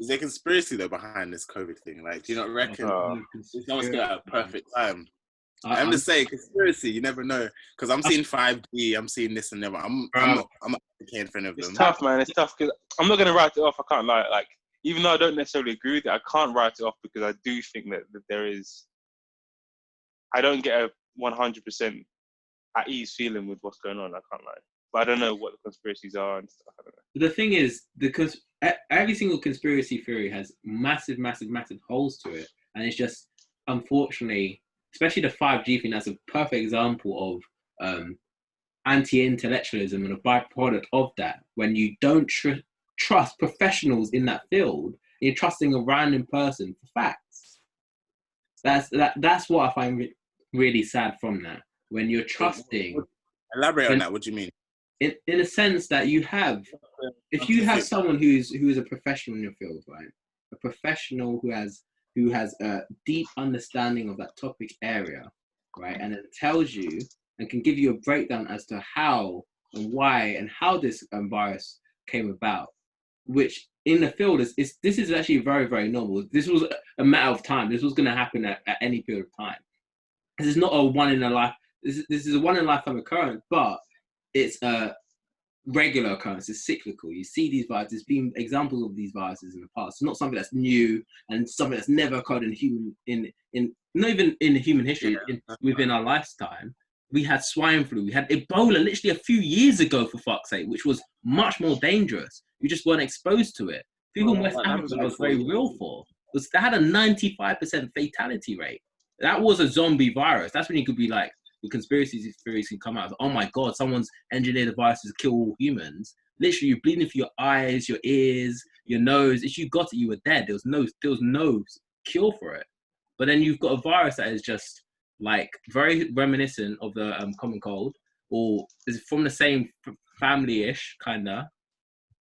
Is there conspiracy though behind this COVID thing? Like, do you not reckon it's almost got a perfect time? I'm just saying, conspiracy. You never know, because I'm seeing 5G. I'm seeing this and that. I'm not advocating for any of them. It's tough, man. It's tough because I'm not gonna write it off. I can't lie. Like, even though I don't necessarily agree with it, I can't write it off because I do think that there is. I don't get a 100% at ease feeling with what's going on. I can't lie, but I don't know what the conspiracies are and stuff. I don't know. The thing is, every single conspiracy theory has massive holes to it, and it's just, unfortunately, especially the 5G thing, that's a perfect example of anti-intellectualism and a byproduct of that. When you don't trust professionals in that field, you're trusting a random person for facts. That's what I find really sad from that. When you're trusting. Elaborate on that. What do you mean? In a sense that you have, if you have someone who is a professional in your field, right? A professional who has a deep understanding of that topic area, right? And it tells you and can give you a breakdown as to how and why and how this virus came about, which in the field this is actually very, very normal. This was a matter of time. This was going to happen at any period of time. This is not a one in a life. This is a one in a lifetime occurrence, but it's a regular occurrence. It's cyclical. You see these viruses. There's been examples of these viruses in the past. It's not something that's new and something that's never occurred not even in human history. Within our lifetime, we had swine flu. We had Ebola literally a few years ago, for fuck's sake, which was much more dangerous. You just weren't exposed to it. People in West Africa was very real for. They had a 95% fatality rate. That was a zombie virus. That's when you could be like, the conspiracy theories can come out. Oh my God, someone's engineered a virus to kill all humans. Literally, you're bleeding for your eyes, your ears, your nose. If you got it, you were dead. There was no cure for it. But then you've got a virus that is just like very reminiscent of the common cold, or is from the same family-ish kinda,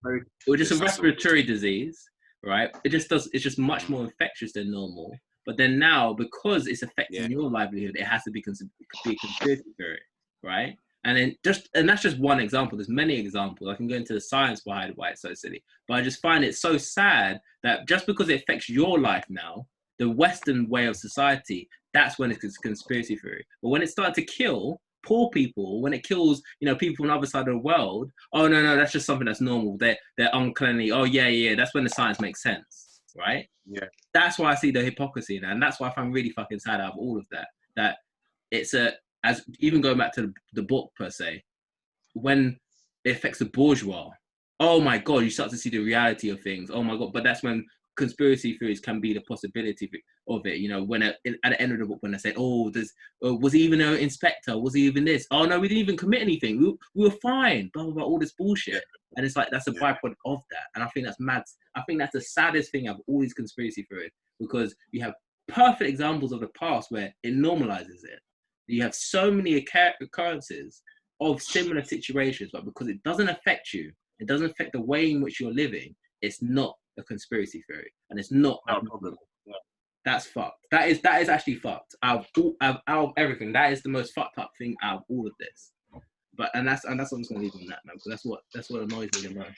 or just a respiratory disease, right? It's just much more infectious than normal. But then now, because it's affecting your livelihood, it has to be a conspiracy theory, right? And that's just one example. There's many examples. I can go into the science behind why it's so silly. But I just find it so sad that just because it affects your life now, the Western way of society, that's when it's a conspiracy theory. But when it started to kill poor people, when it kills, people from the other side of the world, oh no, that's just something that's normal. They're uncleanly. Oh yeah, that's when the science makes sense, right? Yeah. That's why I see the hypocrisy in that, and that's why I find really fucking sad out of all of that. That it's as even going back to the book per se, when it affects the bourgeois, oh my God, you start to see the reality of things. Oh my God, but that's when conspiracy theories can be the possibility of it. When at the end of the book, when they say, was he even an inspector? Was he even this? Oh no, we didn't even commit anything. We were fine. Blah blah blah. All this bullshit, and it's like that's a byproduct of that. And I think that's mad. I think that's the saddest thing of all these conspiracy theories, because you have perfect examples of the past where it normalizes it. You have so many occurrences of similar situations, but because it doesn't affect you, it doesn't affect the way in which you're living. It's not a conspiracy theory, and it's not a problem. Yeah. That's fucked. That is actually fucked. Out of everything, that is the most fucked up thing out of all of this. And that's what I'm just gonna leave on that, man. Because that's what annoys me the most.